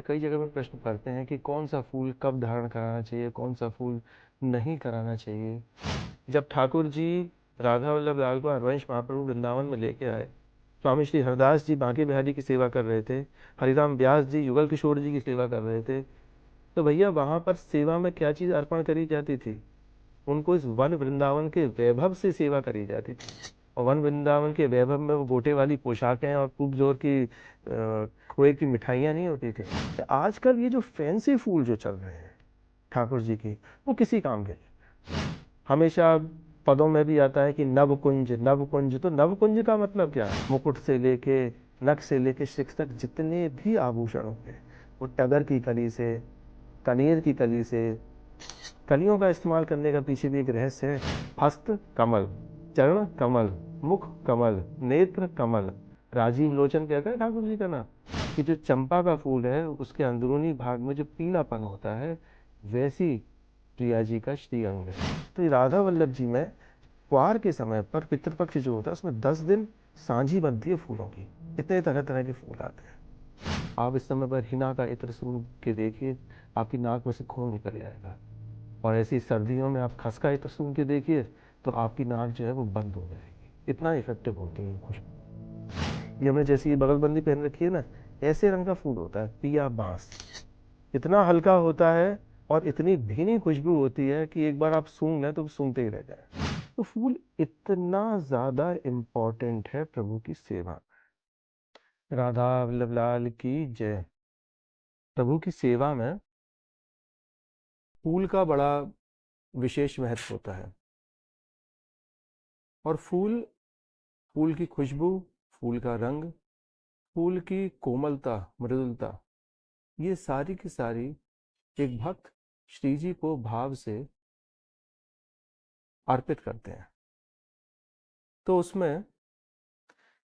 कई जगह पे प्रश्न करते हैं कि कौन सा फूल कब धारण कराना चाहिए, कौन सा फूल नहीं कराना चाहिए। जब ठाकुर जी राधा वल्लभ लाल को हरवंश महाप्रभु वृंदावन में लेके आए, स्वामी श्री हरदास जी बांके बिहारी की सेवा कर रहे थे, हरिराम व्यास जी युगल किशोर जी की सेवा कर रहे थे, तो भैया वहां पर सेवा में क्या चीज अर्पण करी जाती थी? उनको इस वन वृंदावन के वैभव से सेवा करी जाती थी। और वन वृंदावन के वैभव में वो गोटे वाली पोशाकें और खूब जोर की खोए की मिठाइयाँ नहीं होती थी। तो आजकल ये जो फैंसी फूल जो चल रहे हैं ठाकुर जी की, वो किसी काम के नहीं। हमेशा पदों में भी आता है कि नवकुंज नवकुंज, तो नवकुंज का मतलब क्या है? मुकुट से लेके नख से लेके शिख तक जितने भी आभूषण होते हैं, वो टगर की कली से, कनेर की कली से, कलियों का इस्तेमाल करने का पीछे भी एक रहस्य है। हस्त कमल, चरण कमल, मुख कमल, नेत्र कमल, राजीव लोचन कहते हैं ठाकुर जी का नाम। कि जो चंपा का फूल है उसके अंदरूनी भाग में जो पीलापन होता है, वैसी प्रिया जी का श्री अंग है। तो ये राधा वल्लभ जी में क्वार के समय पर पितृपक्ष जो होता है उसमें 10 दिन सांझी बनती है फूलों की। इतने तरह तरह के फूल आते हैं। आप इस समय पर हिना का इत्र सूंघ के देखिए, आपकी नाक में से खून निकल जाएगा। और ऐसी सर्दियों में आप खसका इत्र सूंघ के देखिए तो आपकी नाक जो है वो बंद हो जाएगी। इतना इफेक्टिव होती है खुशबू। ये हमने जैसी ये बगलबंदी पहन रखी है ना, ऐसे रंग का फूल होता है पिया बांस। इतना हल्का होता है और इतनी भीनी खुशबू होती है कि एक बार आप सूंघ लें तो सूंघते ही रह जाए। तो फूल इतना ज्यादा इम्पोर्टेंट है प्रभु की सेवा। राधा वल्लभ लाल की जय। प्रभु की सेवा में फूल का बड़ा विशेष महत्व होता है। और फूल, फूल की खुशबू, फूल का रंग, फूल की कोमलता, मृदुलता, ये सारी की सारी एक भक्त श्री जी को भाव से अर्पित करते हैं। तो उसमें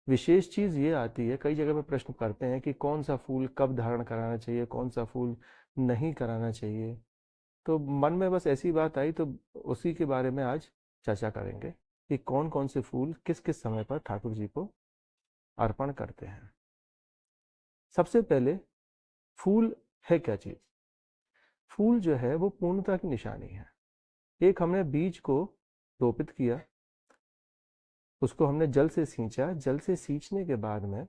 विशेष चीज ये आती है, कई जगह पे प्रश्न करते हैं कि कौन सा फूल कब धारण कराना चाहिए, कौन सा फूल नहीं कराना चाहिए। तो मन में बस ऐसी बात आई तो उसी के बारे में आज चर्चा करेंगे कि कौन कौन से फूल किस किस समय पर ठाकुर जी को अर्पण करते हैं। सबसे पहले, फूल है क्या चीज? फूल जो है वो पूर्णता की निशानी है। एक हमने बीज को रोपित किया, उसको हमने जल से सींचा, जल से सींचने के बाद में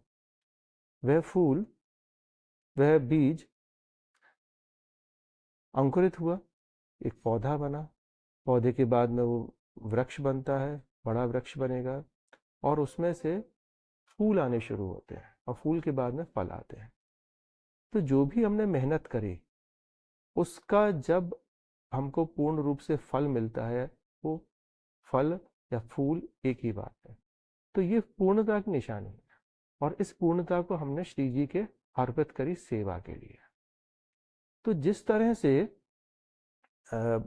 वह फूल, वह बीज अंकुरित हुआ, एक पौधा बना। पौधे के बाद में वो वृक्ष बनता है, बड़ा वृक्ष बनेगा और उसमें से फूल आने शुरू होते हैं और फूल के बाद में फल आते हैं। तो जो भी हमने मेहनत करी उसका जब हमको पूर्ण रूप से फल मिलता है, वो फल या फूल एक ही बात है। तो ये पूर्णता की निशानी है और इस पूर्णता को हमने श्री जी के अर्पित करी सेवा के लिए। तो जिस तरह से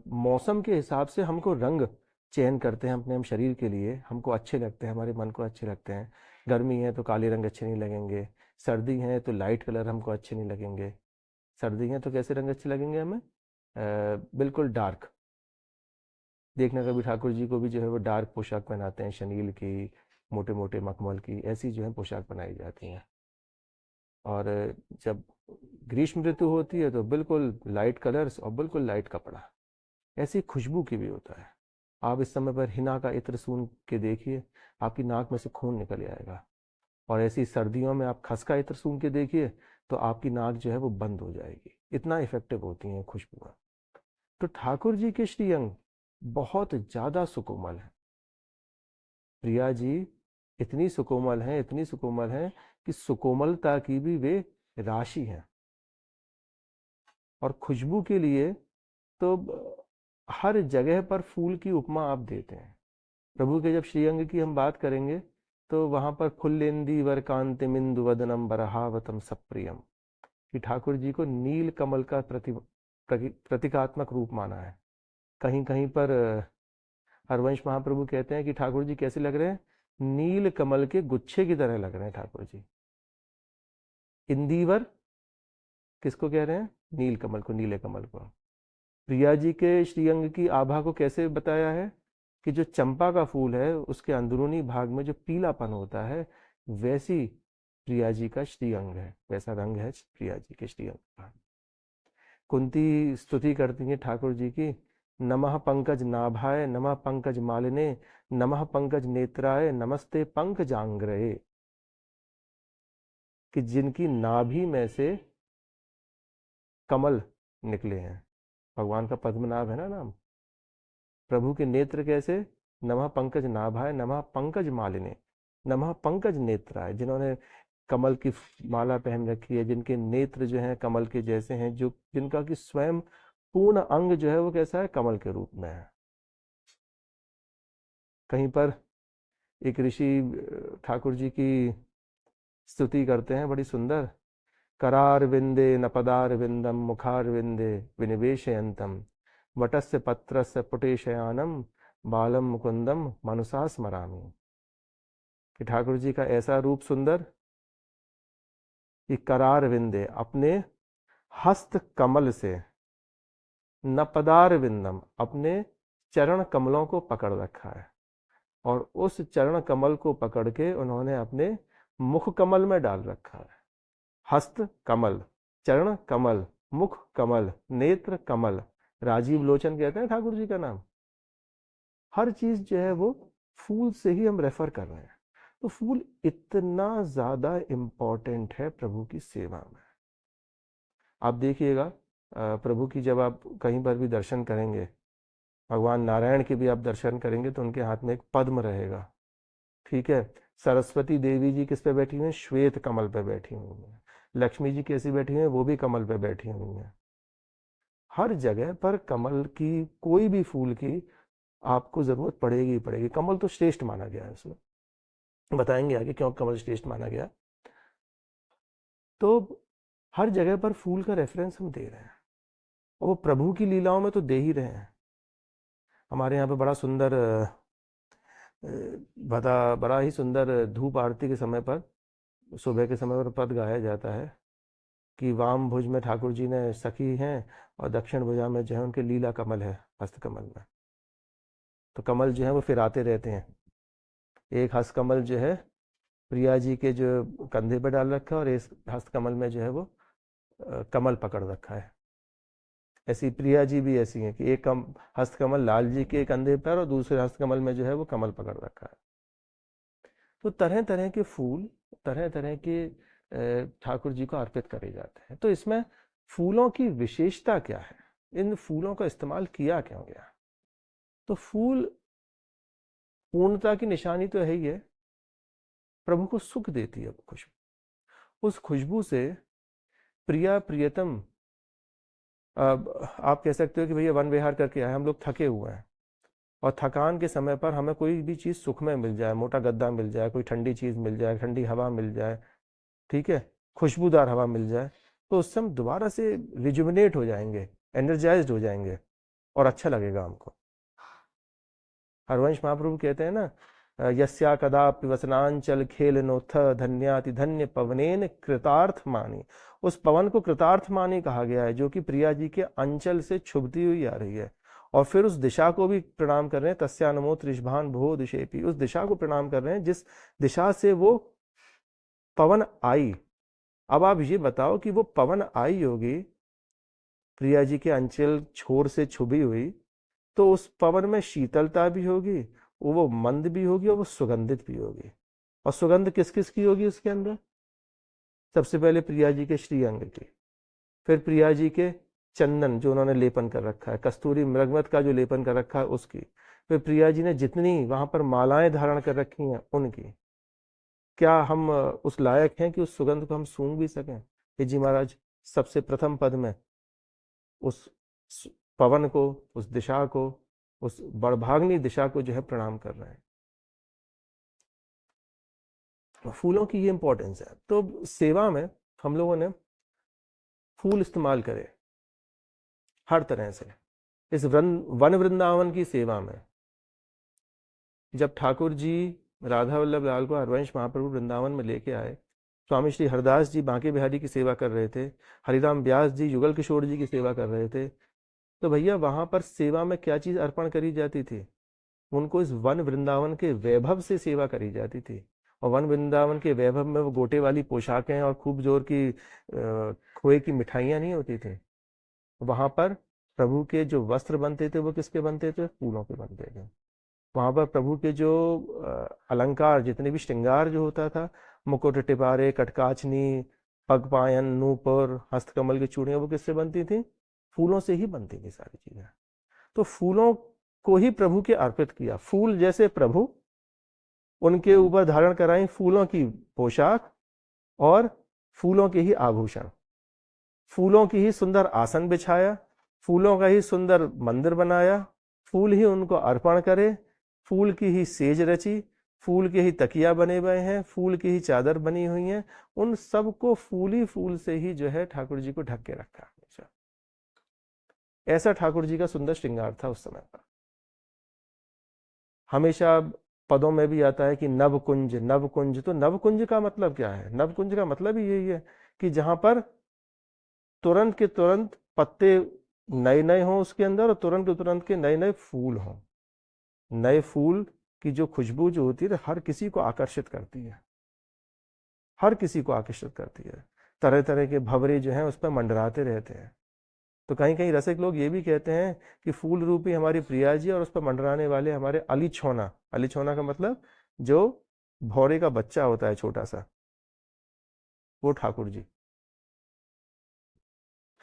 मौसम के हिसाब से हमको रंग चयन करते हैं अपने हम शरीर के लिए, हमको अच्छे लगते हैं, हमारे मन को अच्छे लगते हैं। गर्मी है तो काले रंग अच्छे नहीं लगेंगे, सर्दी है तो लाइट कलर हमको अच्छे नहीं लगेंगे। सर्दी है तो कैसे रंग अच्छे लगेंगे हमें? बिल्कुल डार्क। देखना कभी ठाकुर जी को भी जो है वो डार्क पोशाक पहनाते हैं, शनील की, मोटे मोटे मखमल की, ऐसी जो है पोशाक बनाई जाती हैं। और जब ग्रीष्म ऋतु होती है तो बिल्कुल लाइट कलर्स और बिल्कुल लाइट कपड़ा। ऐसी खुशबू की भी होता है। आप इस समय पर हिना का इत्र सूंघ के देखिए, आपकी नाक में से खून निकल जाएगा। और ऐसी सर्दियों में आप खसका इत्र सूंघ के देखिए तो आपकी नाक जो है वो बंद हो जाएगी। इतना इफेक्टिव होती हैं खुशबुआं। तो ठाकुर जी के श्री अंग बहुत ज्यादा सुकोमल है। प्रिया जी इतनी सुकोमल हैं, इतनी सुकोमल हैं कि सुकोमलता की भी वे राशि हैं। और खुशबू के लिए तो हर जगह पर फूल की उपमा आप देते हैं। प्रभु के जब श्रीअंग की हम बात करेंगे तो वहां पर फुल्लेंदी वर कांतिमिंदु वदनम बरहावतम सप्रियम, कि ठाकुर जी को नील कमल का प्रतीकात्मक रूप माना है। कहीं कहीं पर हरवंश महाप्रभु कहते हैं कि ठाकुर जी कैसे लग रहे हैं? नील कमल के गुच्छे की तरह लग रहे हैं ठाकुर जी। इंदीवर किसको कह रहे हैं? नील कमल को, नीले कमल को। प्रिया जी के श्रीअंग की आभा को कैसे बताया है? कि जो चंपा का फूल है उसके अंदरूनी भाग में जो पीलापन होता है, वैसी प्रिया जी का श्री अंग है, वैसा रंग है प्रिया जी के श्री अंग का। कुंती स्तुति करती है ठाकुर जी की, नमः पंकज नाभाय नमः पंकज मालिने नमः पंकज नेत्राय नमस्ते पंकजांग्रये, कि जिनकी नाभि में से कमल निकले हैं। भगवान का पद्मनाभ है ना नाम। प्रभु के नेत्र कैसे, नमः पंकज नाभाय नमः पंकज मालिने नमः पंकज नेत्राय, जिन्होंने कमल की माला पहन रखी है, जिनके नेत्र जो हैं कमल के जैसे हैं, जो जिनका कि स्वयं पूर्ण अंग जो है वो कैसा है, कमल के रूप में है। कहीं पर एक ऋषि ठाकुर जी की स्तुति करते हैं बड़ी सुंदर, करार विंदे न पदार विंदम मुखार विंदे विनिवेशयंतम वटस्य पत्रस्य पुटेशयानम बालम मुकुंदम मनुषा स्मरामि, कि ठाकुर जी का ऐसा रूप सुंदर कि करार विंदे, अपने हस्त कमल से, न पदार विंदम, अपने चरण कमलों को पकड़ रखा है, और उस चरण कमल को पकड़ के उन्होंने अपने मुख कमल में डाल रखा है। हस्त कमल, चरण कमल, मुख कमल, नेत्र कमल, राजीव लोचन कहते हैं ठाकुर जी का नाम। हर चीज जो है वो फूल से ही हम रेफर कर रहे हैं। तो फूल इतना ज्यादा इंपॉर्टेंट है प्रभु की सेवा में। आप देखिएगा प्रभु की जब आप कहीं पर भी दर्शन करेंगे, भगवान नारायण के भी आप दर्शन करेंगे तो उनके हाथ में एक पद्म रहेगा, ठीक है। सरस्वती देवी जी किस पे बैठी हुई हैं, श्वेत कमल पे बैठी हुई हैं। लक्ष्मी जी कैसी बैठी हुई हैं, वो भी कमल पे बैठी हुई हैं। हर जगह पर कमल की, कोई भी फूल की आपको जरूरत पड़ेगी ही पड़ेगी। कमल तो श्रेष्ठ माना गया है, उसमें बताएंगे आगे क्यों कमल श्रेष्ठ माना गया। तो हर जगह पर फूल का रेफरेंस हम दे रहे हैं, और वो प्रभु की लीलाओं में तो दे ही रहे हैं। हमारे यहाँ पे बड़ा सुंदर बड़ा ही सुंदर धूप आरती के समय पर, सुबह के समय पर पद गाया जाता है कि वाम भुज में ठाकुर जी ने सखी हैं और दक्षिण भुजा में जो है उनके लीला कमल है, हस्त कमल में। तो कमल जो है वो फिराते रहते हैं। एक हस्त कमल जो है प्रिया जी के जो कंधे पर डाल रखा है, और इस हस्त कमल में जो है वो कमल पकड़ रखा है। ऐसी प्रिया जी भी ऐसी हैं कि एक हस्त कमल लाल जी के कंधे पर और दूसरे हस्त कमल में जो है वो कमल पकड़ रखा है। तो तरह तरह के फूल, तरह तरह के ठाकुर जी को अर्पित करे जाते हैं। तो इसमें फूलों की विशेषता क्या है, इन फूलों का इस्तेमाल किया क्यों गया। तो फूल पूर्णता की निशानी तो है ही है, प्रभु को सुख देती है वो खुशबू। उस खुशबू से प्रिया प्रियतम, आप कह सकते हो कि भैया वन विहार करके आए, हम लोग थके हुए हैं, और थकान के समय पर हमें कोई भी चीज़ सुख में मिल जाए, मोटा गद्दा मिल जाए, कोई ठंडी चीज़ मिल जाए, ठंडी हवा मिल जाए, ठीक है, खुशबूदार हवा मिल जाए, तो उससे हम दोबारा से रिजुमिनेट हो जाएंगे, एनर्जाइज्ड हो जाएंगे, और अच्छा लगेगा हमको। हरवंश महाप्रभु कहते हैं ना, यस्या कदापि वसनांचल खेल नोथ धन्याति धन्य पवनेन कृतार्थ मानी। उस पवन को कृतार्थ मानी कहा गया है, जो कि प्रिया जी के अंचल से छुपती हुई आ रही है। और फिर उस दिशा को भी प्रणाम कर रहे हैं, तस्यानमो त्रिशभान भो दिशेपी, उस दिशा को प्रणाम कर रहे हैं जिस दिशा से वो पवन आई। अब आप ये बताओ कि वो पवन आई होगी प्रिया जी के अंचल छोर से छुपी हुई, तो उस पवन में शीतलता भी होगी, वो मंद भी होगी, और वो सुगंधित भी होगी। और सुगंध किस किस की होगी उसके अंदर, सबसे पहले प्रिया जी के श्री अंग की, फिर प्रिया जी के चंदन जो उन्होंने लेपन कर रखा है, कस्तूरी मृगमत का जो लेपन कर रखा है उसकी, फिर प्रिया जी ने जितनी वहां पर मालाएं धारण कर रखी हैं उनकी। क्या हम उस लायक हैं कि उस सुगंध को हम सूंघ भी सकें। हे जी महाराज सबसे प्रथम पद में उस पवन को, उस दिशा को, उस बड़भाग्नि दिशा को जो है प्रणाम कर रहे हैं। फूलों की ये इंपॉर्टेंस है। तो सेवा में हम लोगों ने फूल इस्तेमाल करे हर तरह से। इस वन वृंदावन की सेवा में जब ठाकुर जी राधा वल्लभ लाल को हरवंश महाप्रभु वृंदावन में लेके आए, स्वामी श्री हरदास जी बांके बिहारी की सेवा कर रहे थे, हरिराम व्यास जी युगल किशोर जी की सेवा कर रहे थे, तो भैया वहां पर सेवा में क्या चीज अर्पण करी जाती थी, उनको इस वन वृंदावन के वैभव से सेवा करी जाती थी। और वन वृंदावन के वैभव में वो गोटे वाली पोशाकें और खूब जोर की खोए की मिठाइयाँ नहीं होती थी। वहां पर प्रभु के जो वस्त्र बनते थे वो किसके बनते थे? फूलों के बनते थे। वहां पर प्रभु के जो अलंकार, जितने भी श्रृंगार जो होता था, मुकुट, टिपारे, कटकाचनी, पग पायन, नूपुर, हस्तकमल की चूड़ियां, वो किससे बनती थी? फूलों से ही बनती थी सारी चीजें। तो फूलों को ही प्रभु के अर्पित किया। फूल जैसे प्रभु, उनके ऊपर धारण कराई फूलों की पोशाक और फूलों के ही आभूषण, फूलों की ही सुंदर आसन बिछाया, फूलों का ही सुंदर मंदिर बनाया, फूल ही उनको अर्पण करे, फूल की ही सेज रची, फूल के ही तकिया बने हुए हैं, फूल की ही चादर बनी हुई है, उन सबको फूल ही फूल से ही जो है ठाकुर जी को ढक के रखा। ऐसा ठाकुर जी का सुंदर श्रृंगार था उस समय पर। हमेशा पदों में भी आता है कि नवकुंज नवकुंज। तो नवकुंज का मतलब क्या है? नवकुंज का मतलब ही यही है कि जहां पर तुरंत के तुरंत पत्ते नए नए हों उसके अंदर, और तुरंत के तुरंत के नए नए फूल हों। नए फूल की जो खुशबू जो होती है हर किसी को आकर्षित करती है, हर किसी को आकर्षित करती है। तरह तरह के भंवरे जो हैं उस पर मंडराते रहते हैं। तो कहीं कहीं रसिक लोग ये भी कहते हैं कि फूल रूपी हमारी प्रिया जी और उस पर मंडराने वाले हमारे अली छोना। अली छोना का मतलब जो भौरे का बच्चा होता है छोटा सा, वो ठाकुर जी।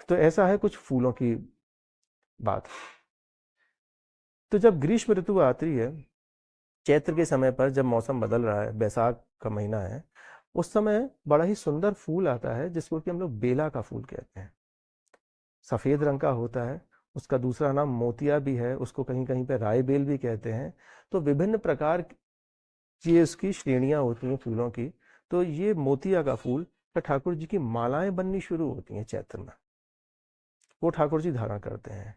तो ऐसा है कुछ फूलों की बात। तो जब ग्रीष्म ऋतु आती है, चैत्र के समय पर, जब मौसम बदल रहा है, बैसाख का महीना है, उस समय बड़ा ही सुंदर फूल आता है जिसको कि हम लोग बेला का फूल कहते हैं। सफेद रंग का होता है, उसका दूसरा नाम मोतिया भी है, उसको कहीं कहीं पे राय बेल भी कहते हैं। तो विभिन्न प्रकार की इसकी श्रेणियां होती हैं फूलों की। तो ये मोतिया का फूल का ठाकुर जी की मालाएं बननी शुरू होती हैं चैत्र में, वो ठाकुर जी धारण करते हैं।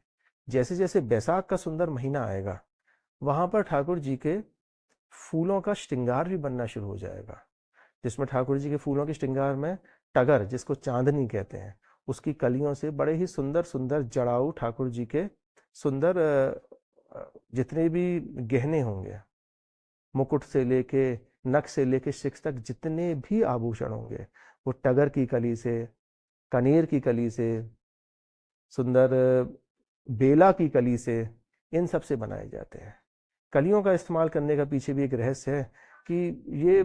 जैसे जैसे बैसाख का सुंदर महीना आएगा, वहां पर ठाकुर जी के फूलों का श्रृंगार भी बनना शुरू हो जाएगा, जिसमें ठाकुर जी के फूलों के श्रृंगार में टगर, जिसको चांदनी कहते हैं, उसकी कलियों से बड़े ही सुंदर सुंदर जड़ाऊ ठाकुर जी के सुंदर जितने भी गहने होंगे, मुकुट से लेके नख से लेके शिख तक जितने भी आभूषण होंगे, वो टगर की कली से, कनेर की कली से, सुंदर बेला की कली से, इन सब से बनाए जाते हैं। कलियों का इस्तेमाल करने का पीछे भी एक रहस्य है कि ये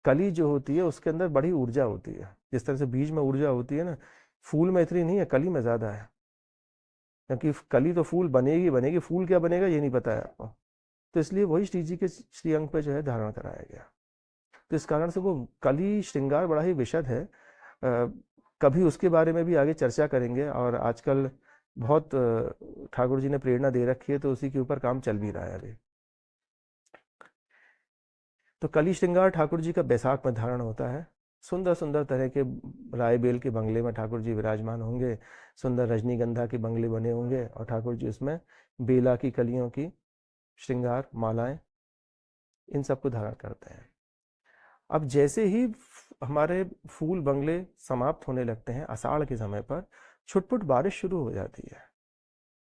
कली जो होती है उसके अंदर बड़ी ऊर्जा होती है। जिस तरह से बीज में ऊर्जा होती है ना, फूल में इतनी नहीं है, कली में ज्यादा है। क्योंकि कली तो फूल बनेगी बनेगी, फूल क्या बनेगा ये नहीं पता है आपको। तो इसलिए वही श्री जी के श्रीअंग पे जो है धारण कराया गया। तो इस कारण से वो कली श्रृंगार बड़ा ही विशद है। कभी उसके बारे में भी आगे चर्चा करेंगे। और आजकल बहुत ठाकुर जी ने प्रेरणा दे रखी है, तो उसी के ऊपर काम चल भी रहा है अभी। तो कली श्रृंगार ठाकुर जी का बैसाख में धारण होता है। सुंदर सुंदर तरह के राय बेल के बंगले में ठाकुर जी विराजमान होंगे, सुंदर रजनीगंधा के बंगले बने होंगे, और ठाकुर जी उसमें बेला की कलियों की श्रृंगार मालाएं इन सबको धारण करते हैं। अब जैसे ही हमारे फूल बंगले समाप्त होने लगते हैं, आषाढ़ के समय पर छुटपुट बारिश शुरू हो जाती है।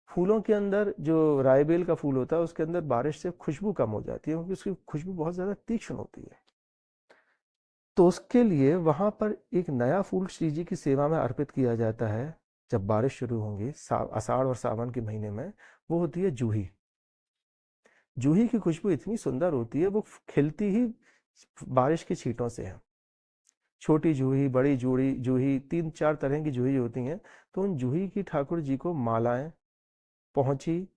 फूलों के अंदर जो रायबेल का फूल होता है उसके अंदर बारिश से खुशबू कम हो जाती है, क्योंकि उसकी खुशबू बहुत ज्यादा तीक्ष्ण होती है। तो उसके लिए वहां पर एक नया फूल श्री जी की सेवा में अर्पित किया जाता है। जब बारिश शुरू होंगी आषाढ़ और सावन के महीने में, वो होती है जूही। जूही की खुशबू इतनी सुंदर होती है, वो खिलती ही बारिश की छींटों से है। छोटी जूही, बड़ी जूही जूही, 3-4 तरह की जूही होती हैं। तो उन जूही की ठाकुर जी को मालाएं, पहुंची,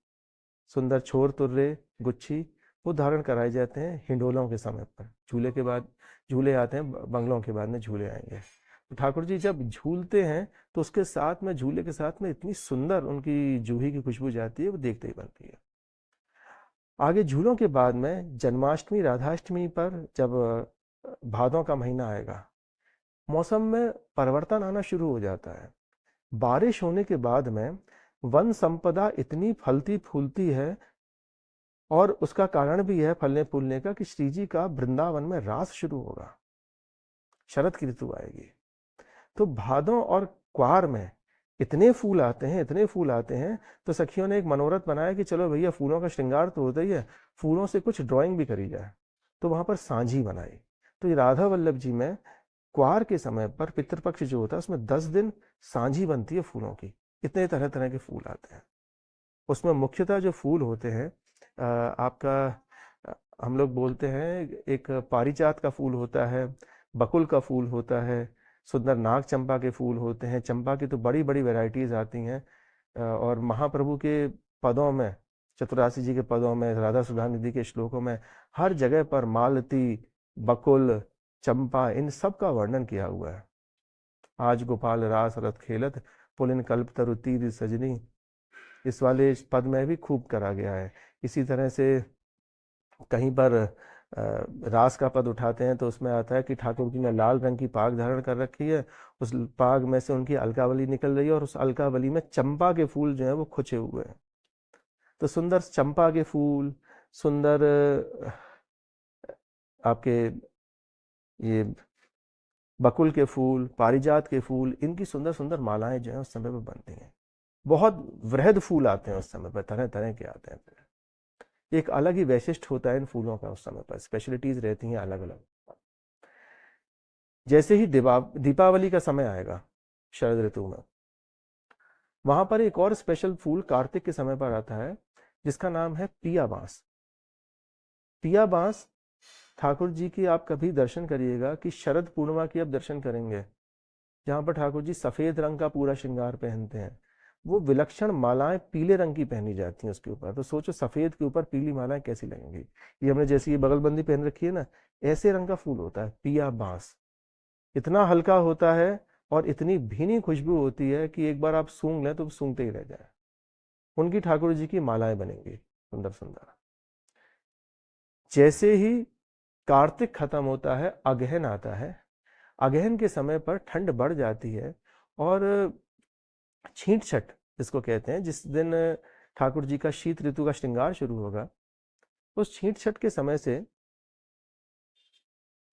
सुंदर छोर तुर्रे, गुच्छी, वो धारण कराए जाते हैं हिंडोलों के समय पर। झूले के बाद झूले आते हैं, बंगलों के बाद में झूले आएंगे। तो ठाकुर जी जब झूलते हैं तो उसके साथ में, झूले के साथ में इतनी सुंदर उनकी जूही की खुशबू जाती है, वो देखते ही बनती है। आगे झूलों के बाद में जन्माष्टमी, राधाष्टमी पर जब भादों का महीना आएगा, मौसम में परिवर्तन आना शुरू हो जाता है। बारिश होने के बाद में वन संपदा इतनी फलती फूलती है, और उसका कारण भी है फलने फूलने का कि श्री जी का वृंदावन में रास शुरू होगा। शरद की ऋतु आएगी, तो भादों और क्वार में इतने फूल आते हैं, इतने फूल आते हैं। तो सखियों ने एक मनोरथ बनाया कि चलो भैया, फूलों का श्रृंगार तो होता ही है, फूलों से कुछ ड्राइंग भी करी जाए। तो वहाँ पर सांझी बनाई। तो ये राधा वल्लभ जी में क्वार के समय पर पितृपक्ष जो होता है उसमें 10 दिन सांझी बनती है फूलों की। इतने तरह तरह के फूल आते हैं उसमें। मुख्यतः जो फूल होते हैं आपका हम लोग बोलते हैं, एक पारिजात का फूल होता है, बकुल का फूल होता है, सुंदर नाग चंपा के फूल होते हैं। चंपा की तो बड़ी बड़ी वैरायटीज आती हैं। और महाप्रभु के पदों में, चतुरासी जी के पदों में, राधा सुधा निधि के श्लोकों में हर जगह पर मालती, बकुल, चंपा, इन सब का वर्णन किया हुआ है। आज गोपाल रास रथ खेलत, पुलिन कल्प तरु तीर सजनी, इस वाले पद में भी खूब करा गया है। इसी तरह से कहीं पर रास का पद उठाते हैं तो उसमें आता है कि ठाकुर जी ने लाल रंग की पाग धारण कर रखी है, उस पाग में से उनकी अलकावली निकल रही है और उस अलकावली में चंपा के फूल जो है वो खुचे हुए हैं। तो सुंदर चंपा के फूल, सुंदर आपके ये बकुल के फूल, पारिजात के फूल, इनकी सुंदर सुंदर मालाएं जो है उस समय पर बनती हैं। बहुत वृहद फूल आते हैं उस समय पर, तरह तरह के आते हैं। एक अलग ही वैशिष्ट होता है इन फूलों का उस समय पर, स्पेशलिटीज रहती हैं अलग अलग। जैसे ही दीपावली का समय आएगा शरद ऋतु में, वहां पर एक और स्पेशल फूल कार्तिक के समय पर आता है जिसका नाम है पिया बांस। पिया बांस ठाकुर जी की आप कभी दर्शन करिएगा कि शरद पूर्णिमा की आप दर्शन करेंगे, जहां पर ठाकुर जी सफेद रंग का पूरा श्रृंगार पहनते हैं। वो विलक्षण मालाएं पीले रंग की पहनी जाती हैं उसके ऊपर। तो सोचो सफेद के ऊपर पीली मालाएं कैसी लगेंगी। ये हमने जैसी ये बगलबंदी पहन रखी है ना, ऐसे रंग का फूल होता है पिया बांस। इतना हल्का होता है और इतनी भीनी खुशबू होती है कि एक बार आप सूंघ लें तो सूंघते ही रह जाए। उनकी ठाकुर जी की मालाएं बनेंगी सुंदर सुंदर। जैसे ही कार्तिक खत्म होता है, अगहन आता है। अगहन के समय पर ठंड बढ़ जाती है और छींट छठ जिसको कहते हैं, जिस दिन ठाकुर जी का शीत ऋतु का श्रृंगार शुरू होगा, उस छींट छठ के समय से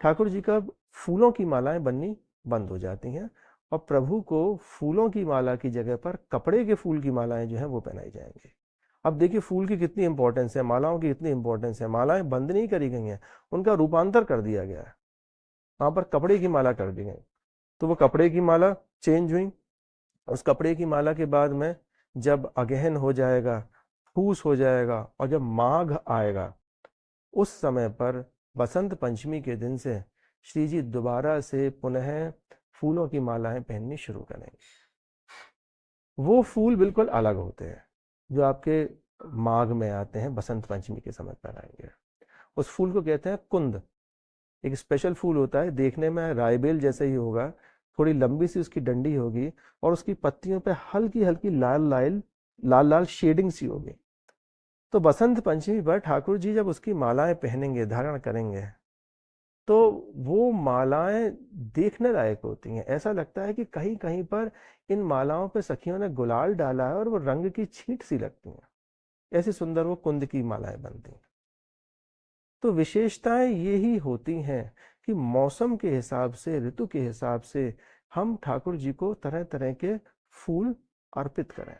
ठाकुर जी का फूलों की मालाएं बननी बंद हो जाती हैं और प्रभु को फूलों की माला की जगह पर कपड़े के फूल की मालाएं जो है वो पहनाई जाएंगी। अब देखिए फूल की कितनी इंपॉर्टेंस है, मालाओं की कितनी इंपॉर्टेंस है। मालाएं बंद नहीं करी गई हैं, उनका रूपांतर कर दिया गया है, वहां पर कपड़े की माला कर दी गई। तो वो कपड़े की माला चेंज हुई। उस कपड़े की माला के बाद में जब अगहन हो जाएगा, फूस हो जाएगा और जब माघ आएगा, उस समय पर बसंत पंचमी के दिन से श्री जी दोबारा से पुनः फूलों की मालाएं पहननी शुरू करेंगे। वो फूल बिल्कुल अलग होते हैं जो आपके माघ में आते हैं, बसंत पंचमी के समय पर आएंगे। उस फूल को कहते हैं कुंद। एक स्पेशल फूल होता है, देखने में रायबेल जैसे ही होगा, थोड़ी लंबी सी उसकी डंडी होगी और उसकी पत्तियों पे हल्की हल्की लाल लाल लाल लाल शेडिंग सी होगी। तो बसंत पंचमी पर ठाकुर जी जब उसकी मालाएं पहनेंगे, धारण करेंगे, तो वो मालाएं देखने लायक होती हैं। ऐसा लगता है कि कहीं कहीं पर इन मालाओं पे सखियों ने गुलाल डाला है और वो रंग की छींट सी लगती हैं। ऐसी सुंदर वो कुंद की मालाएं बनती हैं। तो विशेषताएं यही होती हैं कि मौसम के हिसाब से, ऋतु के हिसाब से हम ठाकुर जी को तरह तरह के फूल अर्पित करें।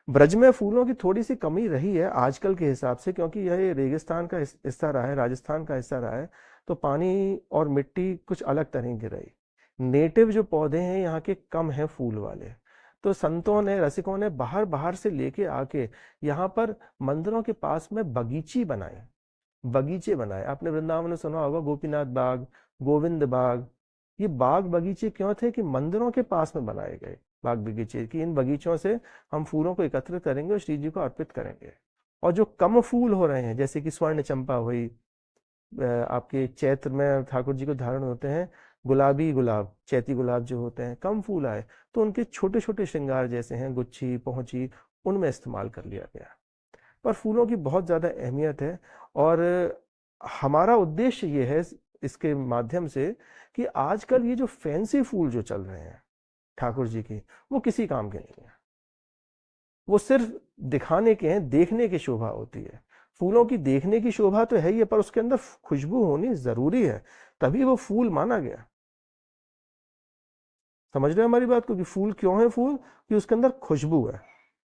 ब्रज में फूलों की थोड़ी सी कमी रही है आजकल के हिसाब से, क्योंकि यह रेगिस्तान का हिस्सा रहा है, राजस्थान का हिस्सा रहा है, तो पानी और मिट्टी कुछ अलग तरह की रही। नेटिव जो पौधे हैं यहाँ के कम हैं फूल वाले, तो संतों ने, रसिकों ने बाहर बाहर से लेके आके यहाँ पर मंदिरों के पास में बगीचे बनाए। आपने वृंदावन में सुना होगा गोपीनाथ बाग, गोविंद बाग। ये बाग बगीचे क्यों थे कि मंदिरों के पास में बनाए गए बाग बगीचे, कि इन बगीचों से हम फूलों को एकत्रित करेंगे और श्री जी को अर्पित करेंगे। और जो कम फूल हो रहे हैं, जैसे कि स्वर्ण चंपा हुई, आपके चैत्र में ठाकुर जी को धारण होते हैं, गुलाबी गुलाब, चैती गुलाब जो होते हैं, कम फूल आए तो उनके छोटे छोटे श्रृंगार जैसे हैं गुच्छी, पहुंची, उनमें इस्तेमाल कर लिया गया। पर फूलों की बहुत ज़्यादा अहमियत है और हमारा उद्देश्य ये है इसके माध्यम से कि आजकल ये जो फैंसी फूल जो चल रहे हैं ठाकुर जी की, वो किसी काम के नहीं है। वो सिर्फ दिखाने के हैं, देखने की शोभा होती है। फूलों की देखने की शोभा तो है ही है, पर उसके अंदर खुशबू होनी जरूरी है, तभी वो फूल माना गया। समझ रहे हैं हमारी बात को कि फूल क्यों है फूल, कि उसके अंदर खुशबू है।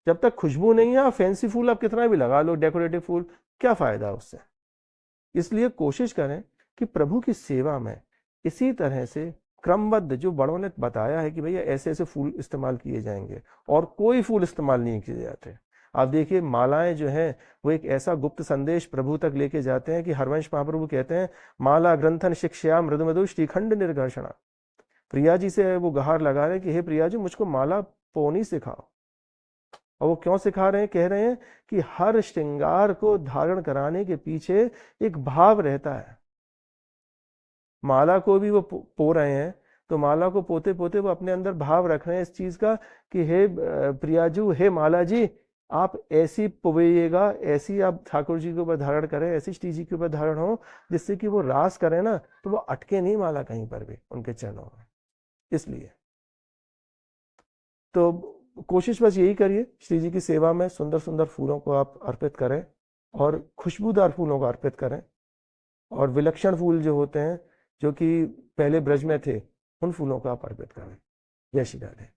जब तक खुशबू नहीं है, फैंसी फूल आप कितना भी लगा लो, डेकोरेटिव फूल, क्या फायदा उससे। इसलिए कोशिश करें कि प्रभु की सेवा में इसी तरह से क्रमबद्ध, जो बड़ों ने बताया है कि भैया ऐसे ऐसे फूल इस्तेमाल किए जाएंगे और कोई फूल इस्तेमाल नहीं किए जाते। आप देखिए मालाएं जो हैं वो एक ऐसा गुप्त संदेश प्रभु तक लेके जाते हैं कि हरवंश महाप्रभु कहते हैं, माला ग्रंथन शिक्षा मृदु मधु श्रीखंड निर्घर्षणा। प्रिया जी से वो गुहार लगा रहे हैं कि हे प्रिया जी, मुझको माला पोनी सिखाओ। और वो क्यों सिखा रहे हैं? कह रहे हैं कि हर श्रृंगार को धारण कराने के पीछे एक भाव रहता है। माला को भी वो पो रहे हैं, तो माला को पोते पोते वो अपने अंदर भाव रख रहे हैं इस चीज का कि हे प्रियाजू, हे माला जी, आप ऐसी पुवेगा, ऐसी आप ठाकुर जी के ऊपर धारण करें, ऐसी श्री जी के ऊपर धारण हो जिससे कि वो रास करें ना तो वो अटके नहीं माला कहीं पर भी उनके चरणों में। इसलिए तो कोशिश बस यही करिए, श्री जी की सेवा में सुंदर सुंदर फूलों को आप अर्पित करें और खुशबूदार फूलों को अर्पित करें, और विलक्षण फूल जो होते हैं जो कि पहले ब्रज में थे, उन फूलों को आप अर्पित करें। जय श्री राधे।